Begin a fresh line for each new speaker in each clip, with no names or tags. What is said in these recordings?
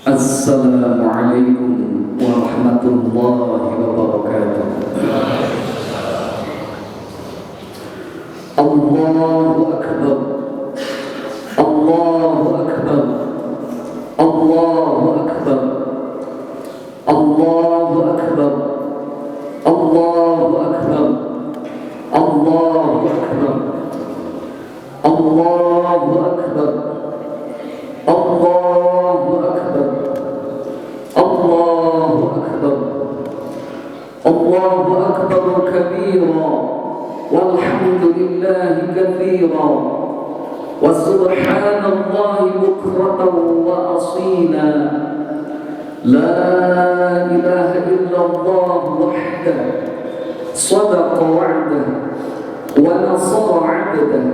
Assalamualaikum warahmatullahi wabarakatuh. Allahu Akbar, Allahu Akbar, Allahu Akbar, Allahu Akbar, Allahu Akbar, Allahu Akbar, Allahu Akbar, Allahu Akbar, Allahu Akbar, Allahu Akbar kabira, walhamdulillahi katsira, wa subhanallahi bukratan wa asila. La ilaha illallah wahdahu sadaqa wa'dahu wa nasara 'abdahu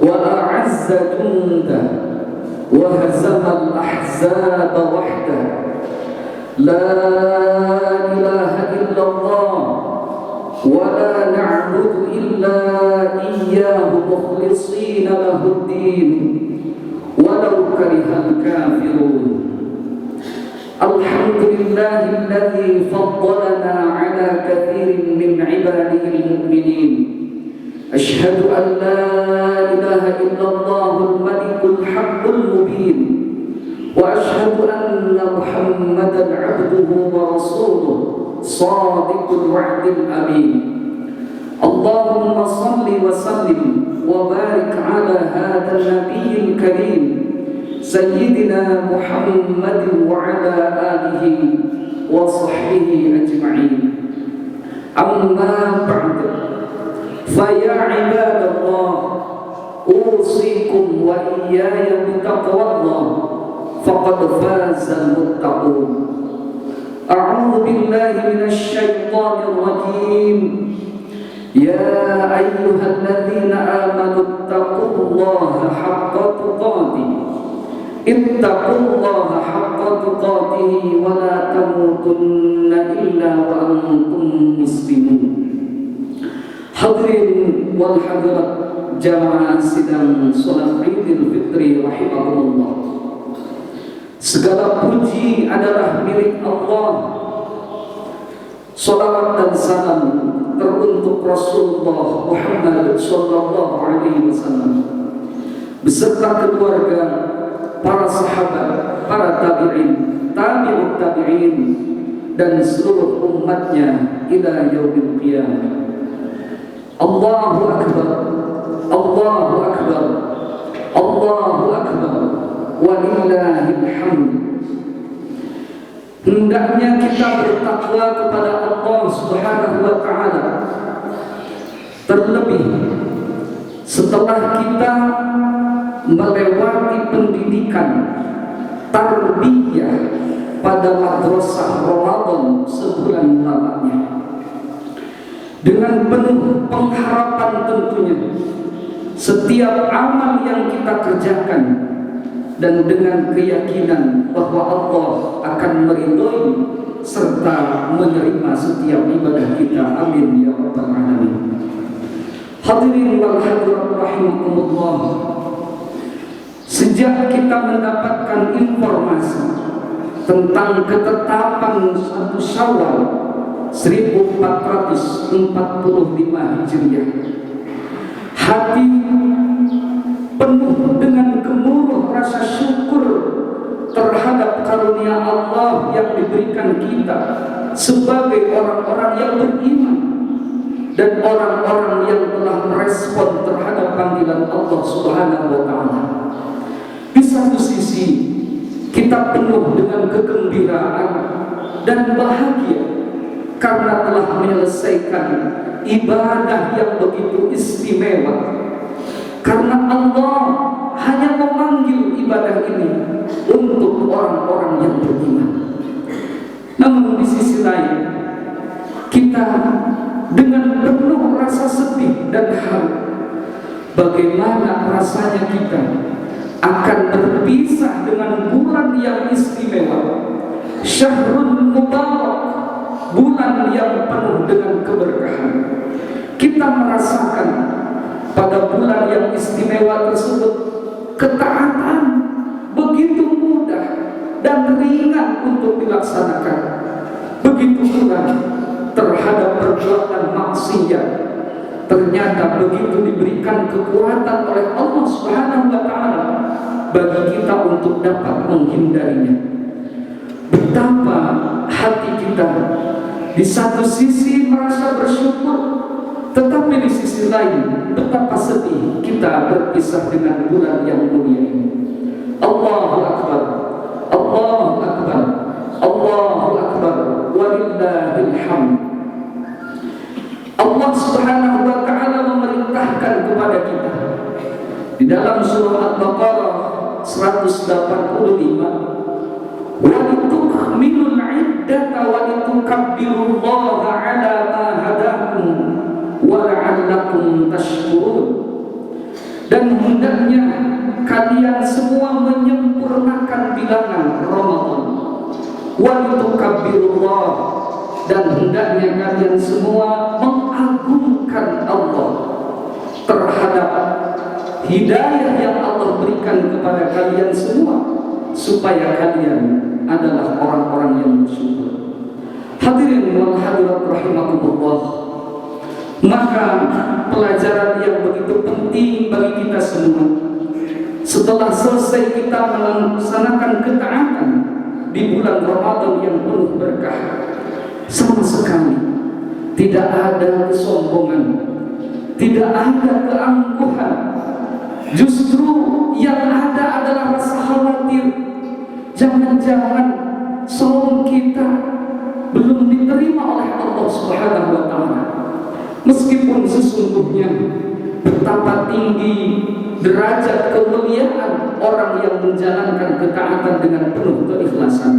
wa a'azza jundahu وهزم الأحزاب وحده. لا إله إلا الله ولا نعبد إلا إياه مخلصين له الدين ولو كره الكافرون. الحمد لله الذي فضلنا على كثير من عباده المؤمنين. أشهد أن لا إله إلا الله الملك الحق المبين، وأشهد أن محمدا عبده ورسوله صادق الوعد الأمين. اللهم صل وسلم وبارك على هذا النبي الكريم سيدنا محمد وعلى آله وصحبه أجمعين. أما بعد، فيا عباد الله، أوصيكم وإياي بتقوى الله، فقد فاز المتقون. أعوذ بالله من الشيطان الرجيم. يا أيها الذين آمنوا اتقوا الله حق تقاته، اتقوا الله حق تقاته ولا تموتن إلا وأنتم مسلمون. Hadirin wal hadirat jamaah sidang salat Idul Fitri rahimakumullah. Segala puji adalah milik Allah. Salawat dan salam teruntuk Rasulullah Muhammad sallallahu alaihi wasallam beserta keluarga, para sahabat, para tabi'in, tabi'ut tabi'in, dan seluruh umatnya ila yaumil qiyamah. Allahu Akbar, Allahu Akbar, Allahu Akbar, walillahil hamd. Hendaknya kita bertakwa kepada Allah Subhanahu wa ta'ala, terlebih setelah kita melewati pendidikan tarbiyah pada madrasah Ramadan sebulan lamanya. Dengan penuh pengharapan tentunya setiap amal yang kita kerjakan, dan dengan keyakinan bahwa Allah akan meridhoi serta menerima setiap ibadah kita. Amin ya rabbal alamin. Hadirin wal hadirat rahimakumullah. Sejak kita mendapatkan informasi tentang ketetapan 1 Syawal 1445 Hijriah, hati penuh dengan gemuruh rasa syukur terhadap karunia Allah yang diberikan kita sebagai orang-orang yang beriman dan orang-orang yang telah merespon terhadap panggilan Allah Subhanahu wa Ta'ala. Di satu sisi kita penuh dengan kegembiraan dan bahagia karena telah menyelesaikan ibadah yang begitu istimewa, karena Allah hanya memanggil ibadah ini untuk orang-orang yang beriman. Namun di sisi lain kita dengan penuh rasa sedih dan haru, bagaimana rasanya kita akan berpisah dengan bulan yang istimewa, Syahrul Mubarak, bulan yang penuh dengan keberkahan. Kita merasakan pada bulan yang istimewa tersebut ketaatan begitu mudah dan ringan untuk dilaksanakan. Begitu pula terhadap perbuatan maksiat, ternyata begitu diberikan kekuatan oleh Allah Subhanahu wa Ta'ala bagi kita untuk dapat menghindarinya. Betapa hati kita di satu sisi merasa bersyukur, tetapi di sisi lain betapa sedih kita berpisah dengan bulan yang mulia ini. Allahu Akbar, Allahu Akbar, Allahu Akbar, walillahil hamd. Allah Subhanahu wa Ta'ala memerintahkan kepada kita di dalam surah Al-Baqarah 185, wa litukmilul iddata wa litukabbirullaha ala ma hadakum wa la'allakum tashkurun. Dan hendaknya kalian semua menyempurnakan bilangan Ramadan, wa litukabbirullah, dan hendaknya kalian semua mengagungkan Allah terhadap hidayah yang Allah berikan kepada kalian semua, supaya kalian adalah orang-orang yang bersyukur. Hadirin wal hadirat rahimakumullah, maka pelajaran yang begitu penting bagi kita semua setelah selesai kita melaksanakan ketaatan di bulan Ramadan yang penuh berkah, sama sekali tidak ada kesombongan, tidak ada keangkuhan. Justru yang ada adalah rasa khawatir, jangan-jangan saum kita belum diterima oleh Allah Subhanahu wa Ta'ala. Meskipun sesungguhnya betapa tinggi derajat kemuliaan orang yang menjalankan ketaatan dengan penuh keikhlasan,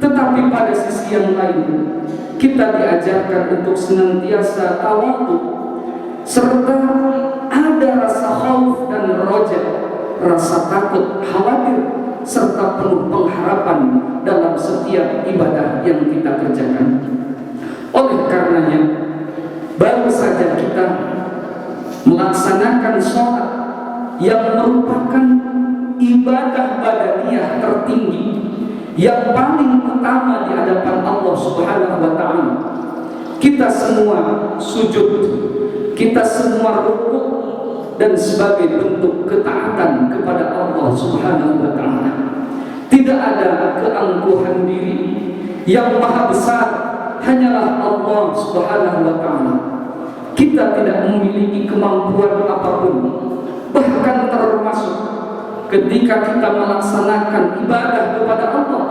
tetapi pada sisi yang lain kita diajarkan untuk senantiasa tawadhu, serta ada rasa khauf dan roja, rasa takut, khawatir, serta penuh pengharapan dalam setiap ibadah yang kita kerjakan. Oleh karenanya, baru saja kita melaksanakan sholat yang merupakan ibadah badaniyah tertinggi, yang paling utama di hadapan Allah Subhanahu wa Ta'ala. Kita semua sujud, kita semua rukuk, dan sebagai bentuk ketaatan kepada Allah Subhanahu wa Ta'ala. Tidak ada keangkuhan diri, yang maha besar hanyalah Allah Subhanahu wa Ta'ala. Kita tidak memiliki kemampuan apapun, bahkan termasuk ketika kita melaksanakan ibadah kepada Allah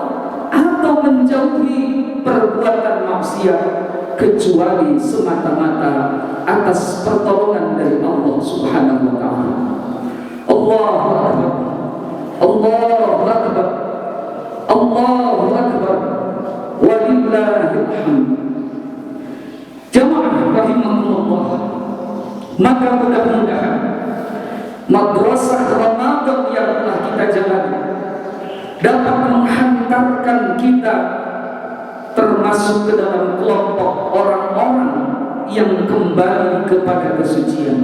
atau menjauhi perbuatan maksiat, kecuali semata-mata atas pertolongan dari Allah Subhanahu wa Ta'ala. Allahu Akbar, Allahu Akbar, Allahu Akbar, walillahil hamd. Jamaah rahimakumullah, maka mudah-mudahan madrasah Ramadan yang telah kita jalani dapat menghantarkan kita termasuk ke dalam kelompok orang-orang yang kembali kepada kesucian.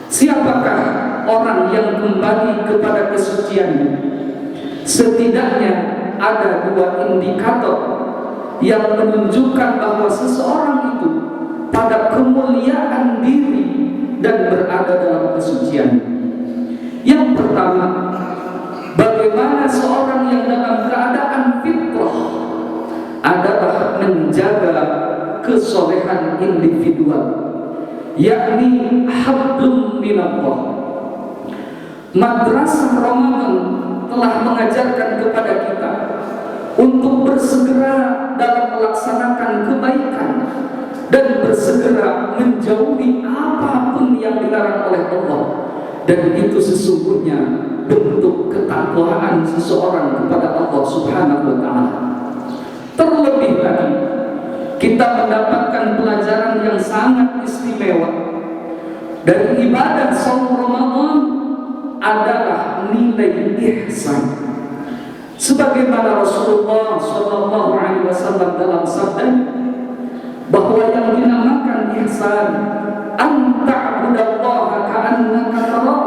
Siapakah orang yang kembali kepada kesucian? Setidaknya ada dua indikator yang menunjukkan bahwa seseorang itu pada kemuliaan diri dan berada dalam kesucian. Yang pertama, bagaimana seorang yang dalam keadaan fitrah adalah menjaga kesolehan individual, yakni hablum minallah. Madrasah Ramadan telah mengajarkan kepada kita untuk bersegera dalam melaksanakan kebaikan dan bersegera menjauhi apapun yang dilarang oleh Allah, dan itu sesungguhnya bentuk ketakwaan seseorang kepada Allah Subhanahu wa Ta'ala. Terlebih lagi, kita mendapatkan pelajaran yang sangat istimewa dari ibadah saum Ramadan adalah nilai ihsan. Sebagaimana Rasulullah SAW dalam sabda bahwa yang dinamakan ihsan an ta'budallaha ka'annaka tarah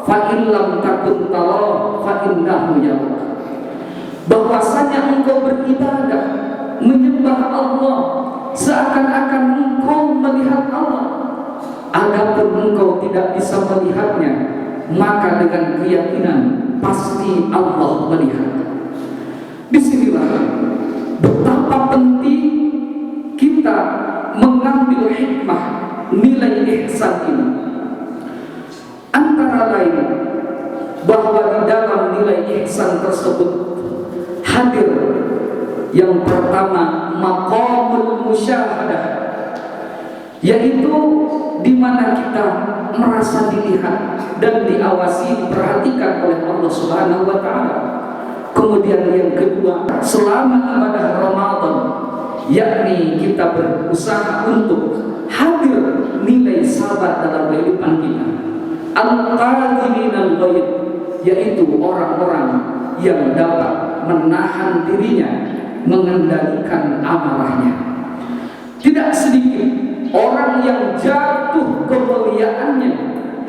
fa in lam takun tarah fa innahu yarak. Bahwasanya engkau beribadah menyembah Allah seakan-akan engkau melihat Allah. Adapun engkau tidak bisa melihatnya, maka dengan keyakinan pasti Allah melihat. Disinilah betapa penting kita mengambil hikmah nilai ihsan ini. Antara lain bahwa di dalam nilai ihsan tersebut hadir yang pertama maqamul musyahadah, yaitu di mana kita merasa dilihat dan diawasi, diperhatikan oleh Allah Subhanahu wa Ta'ala. Kemudian yang kedua, selama ibadah Ramadan, yakni kita berusaha untuk hadir nilai sabar dalam kehidupan kita. Al-qadirin al-ghaib, yaitu orang-orang yang dapat menahan dirinya, mengendalikan amarahnya. Tidak sedikit orang yang jatuh kemuliaannya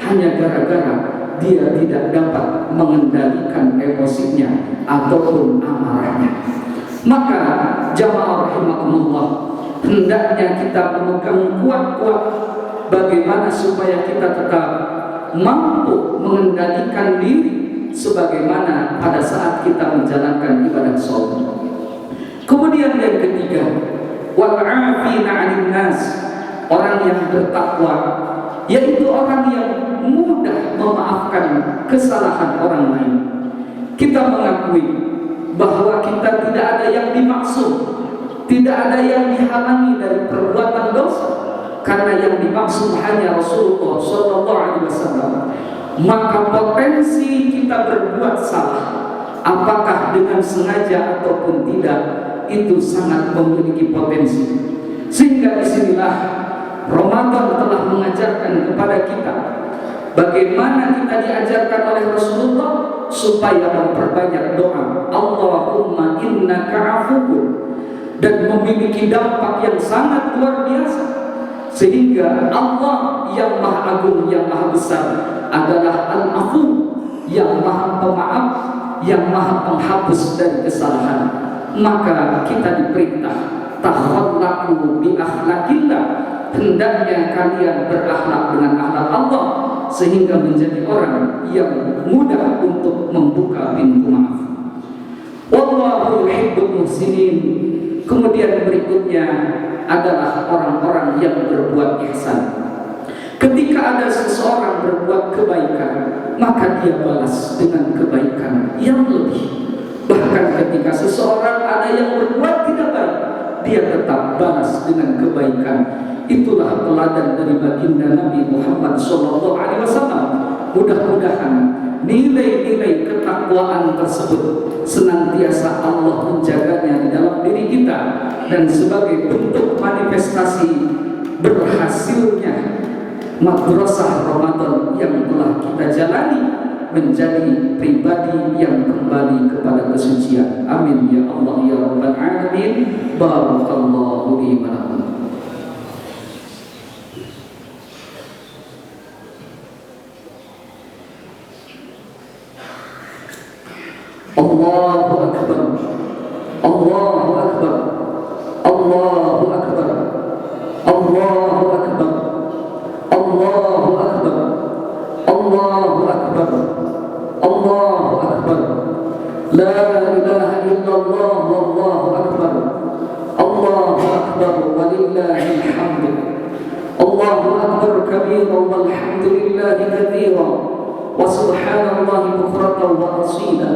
hanya gara-gara dia tidak dapat mengendalikan emosinya ataupun amarahnya. Maka jamaah rahimakumullah, hendaknya kita memegang kuat-kuat bagaimana supaya kita tetap mampu mengendalikan diri sebagaimana pada saat kita menjalankan ibadah shaum. Kemudian yang ketiga, wal 'afina 'anil nas, orang yang bertakwa, yaitu orang yang mudah memaafkan kesalahan orang lain. Kita mengakui bahwa kita tidak ada yang dimaksud, tidak ada yang dihalangi dari perbuatan dosa, karena yang dimaksud hanya Rasulullah SAW. Maka potensi kita berbuat salah, apakah dengan sengaja ataupun tidak, itu sangat memiliki potensi. Sehingga disinilah Ramadan telah mengajarkan kepada kita bagaimana kita diajarkan oleh Rasulullah supaya memperbanyak doa Allahumma innaka afuwun, dan memiliki dampak yang sangat luar biasa, sehingga Allah yang maha agung, yang maha besar adalah al-afu, yang maha pemaaf, yang maha penghapus dari kesalahan. Maka kita diperintah takhallaqu bi akhlaqillah, hendaknya kalian berakhlak dengan akhlak Allah sehingga menjadi orang yang mudah untuk membuka pintu maaf. Wallahu yuhibbul muhsinin. Kemudian berikutnya adalah orang-orang yang berbuat ihsan. Ketika ada seseorang berbuat kebaikan, maka dia balas dengan kebaikan yang lebih. Bahkan ketika seseorang ada yang berbuat tidak baik, dia tetap balas dengan kebaikan. Itulah teladan dari baginda Nabi Muhammad SAW. Mudah-mudahan nilai-nilai ketakwaan tersebut senantiasa Allah menjaganya di dalam diri kita, dan sebagai bentuk manifestasi berhasilnya madrasah Ramadan yang telah kita jalani menjadi pribadi yang kembali kepada kesucian. Amin ya Allah ya Rabbal Alamin. Barakallahu li wa lakum. Allahu Akbar, Allahu Akbar, Allahu Akbar, Allahu Akbar, Allahu Akbar, Allahu Akbar. Allahu Akbar. La ilaha illallah wallahu akbar. Allahu Akbar walillahil hamd. Allahu Akbar kabiran walhamdulillahi katsiran wa subhanallahi bukratan wa asila.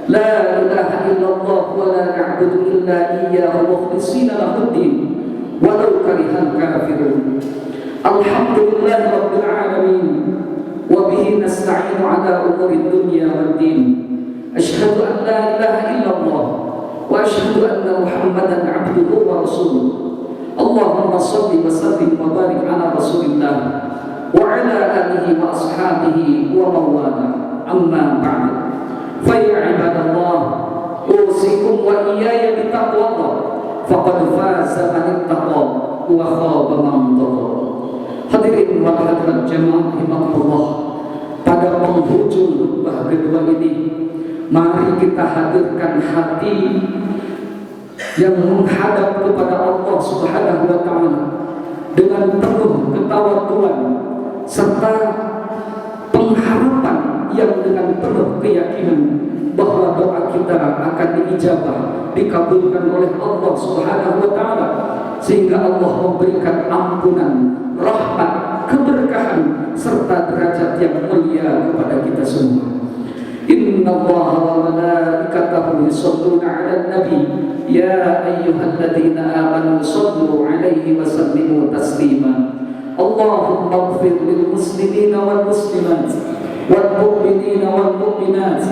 La ilaha illallah wa la na'budu illa iyyahu mukhlishina lahud-din walau karihal kafirun. Alhamdulillahi rabbil alamin wa bihi nasta'inu ala umuri dunya waddin. Asyhadu an la ilaha illallah wa asyhadu anna Muhammadan 'abduhu wa rasuluh. Allahumma shalli wa sallim wa barik ala Rasulillah wa ala alihi wa ashabihi wa mawala. Amma ba'd. Fa ya ibadallah, usikum wa iyaya bitaqwallah. Faqad faza man ittaqa wa khaba man dhalla. Hadirin wal hadirat jamaah rahimakumullah, pada penghujung khutbah kedua ini, mari kita hadirkan hati yang menghadap kepada Allah Subhanahu wa taala dengan penuh ketawaduan serta pengharapan yang dengan penuh keyakinan bahwa doa kita akan diijabah, dikabulkan oleh Allah Subhanahu wa taala, sehingga Allah memberikan ampunan, rahmat, keberkahan serta derajat yang mulia kepada kita semua. Inna Allah wa malaikatahu yusholluna 'alan nabi ya ayyuhalladzina amanu shallu 'alaihi wa sallimu taslima. Allahumma ighfir lil muslimina wal muslimat wal mu'minina wal mu'minat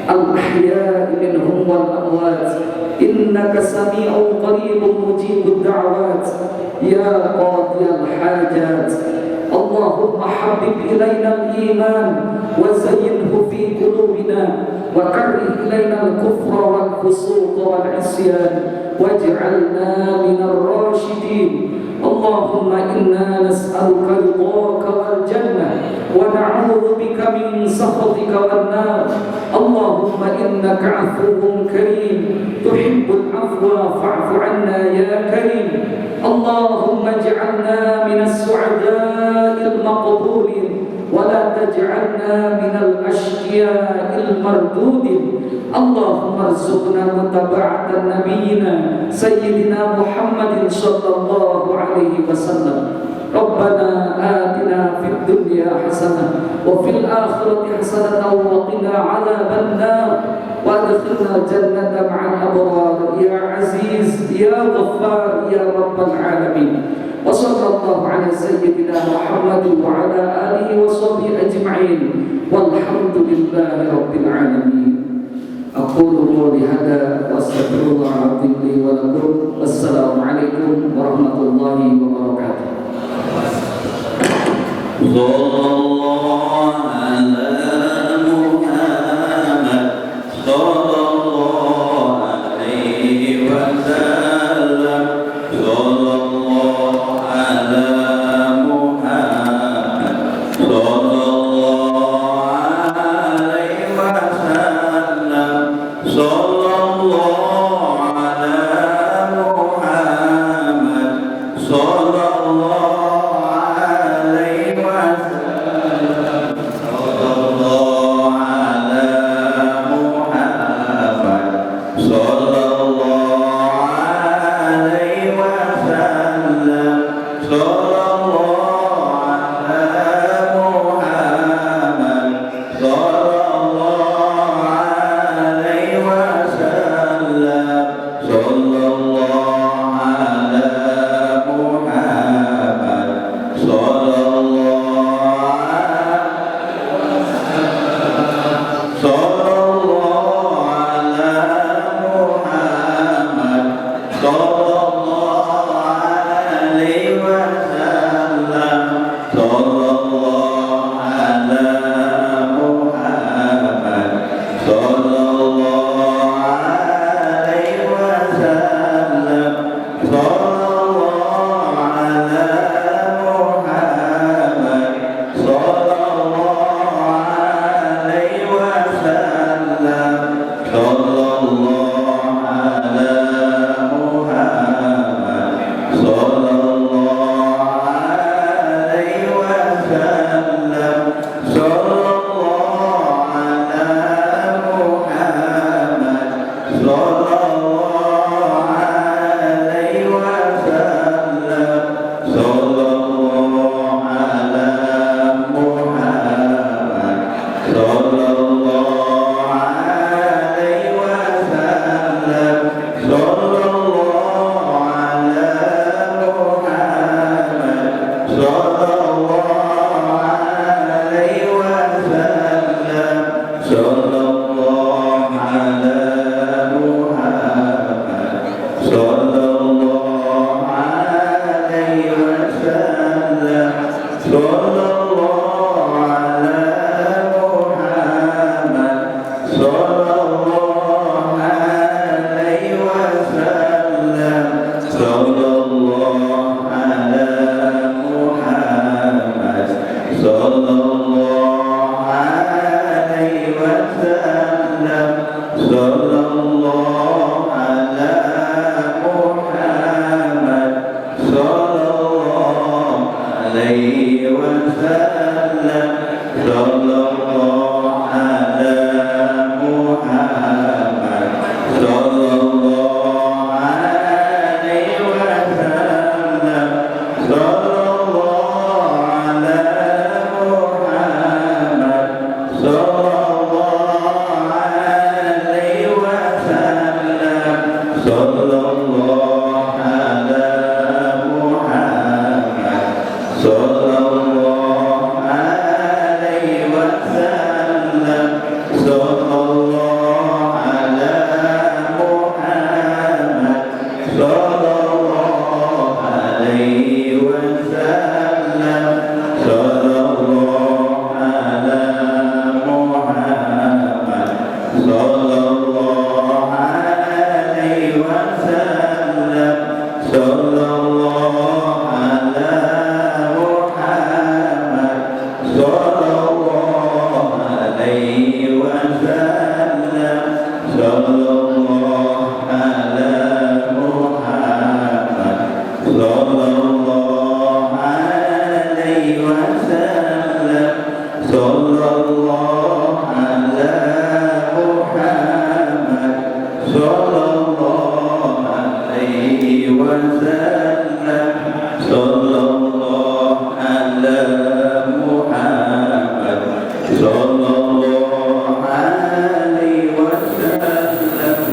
al ahya'i minhum wal amwat innaka sami'un qaribun mujibud da'wat ya qadiyal hajat. Allahumma habib ilaina al-iman wa zayyinhu fi qulubina wa karrih ilaina al-kufra wal fusuq wal 'isyan waj'alna minar rasyidin. Allahumma inna nas'aluka ridhaka wal jannah wa na'udzu bika min sakhatika wan nar. Allahumma innaka 'afuwwun karim tuhibbul 'afwa fa'fu 'anna ya karim. Allahumma ij'alna minas su'ada'il maqbulin wa la taj'alna minal ashqiya'il mardudin. Allahumma arzuqna mutaba'atan nabiyyina sayyidina Muhammadin sallallahu alaihi wasallam. Rabbana atina fid dunya hasanah wa fil akhirati hasanah wa qina 'adzaban nar wa adkhilna jannata ma'al abrar ya aziz ya ghaffar ya rabbal alamin. Wa sallallahu ala sayyidina Muhammad wa ala alihi wa sahbihi ajma'in walhamdulillahi rabbil alamin. Aqulu qawli hadza wa astaghfirullah li wa lakum. Wassalamu alaikum warahmatullahi wabarakatuh.
Sallallahu ala Muhammad sallallahu alaihi wasallam. Sallallahu ala Muhammad sallallahu alaihi wasallam. Sallallahu ala Muhammad sallallahu Sallallahu alaihi wasallam. sallallahu ala Muhammad, sallallahu alaihi wasallam, sallallahu ala Muhammad, sallallahu alaihi wasallam, sallallahu ala Muhammad, sallallahu alaihi wasallam, sallallahu ala Muhammad, sallallahu alaihi wasallam, sallallahu ala Muhammad, sallallahu alaihi wasallam, sallallahu ala Muhammad, sallallahu alaihi wasallam, sallallahu ala Muhammad, sallallahu alaihi wasallam, sallallahu ala Muhammad, sallallahu alaihi wasallam, sallallahu ala Muhammad, sallallahu alaihi wasallam, sallallahu ala Muhammad, sallallahu alaihi wasallam, sallallahu ala Muhammad, sallallahu alaihi wasallam, sallallahu ala Muhammad, sallallahu alaihi wasallam, sallallahu ala Muhammad, sallallahu alaihi wasallam.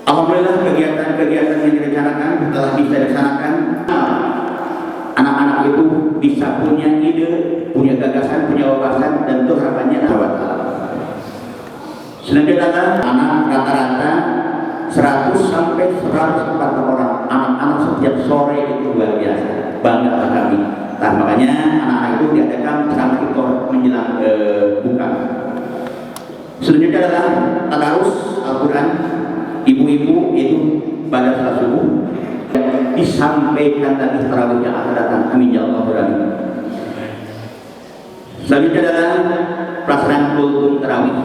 Alhamdulillah kegiatan-kegiatan yang direncanakan telah bisa dilaksanakan. Anak-anak itu bisa punya ide, punya gagasan, punya wawasan, dan itu harapannya Allah Ta'ala. Selanjutnya anak rata-rata 100 sampai 140 orang. Anak-anak setiap sore itu luar biasa. Bangga kami. Nah, makanya anak-anak itu diadakan sama itu menjelang buka. Selanjutnya adalah tadarus Al-Quran ibu-ibu itu pada salat subuh disampaikan tadi tarawih yang akan datang. Amin ya Allah berani. Selanjutnya adalah pelaksanaan kultum tarawih.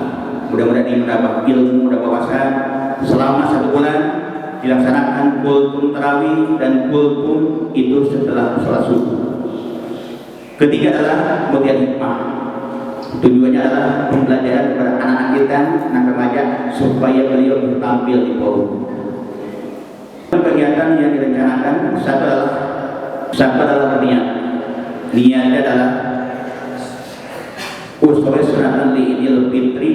Mudah-mudahan ini mendapat ilmu, mendapat wawasan. Selama 1 bulan dilaksanakan kultum tarawih dan kultum itu setelah sholat subuh. Ketiga adalah pemberian hikmah. Tujuannya adalah pembelajaran kepada anak-anak kita, anak remaja, supaya beliau tampil di forum. Kegiatan yang direncanakan satu adalah niat. Niatnya adalah usul sunatan li Idul Fitri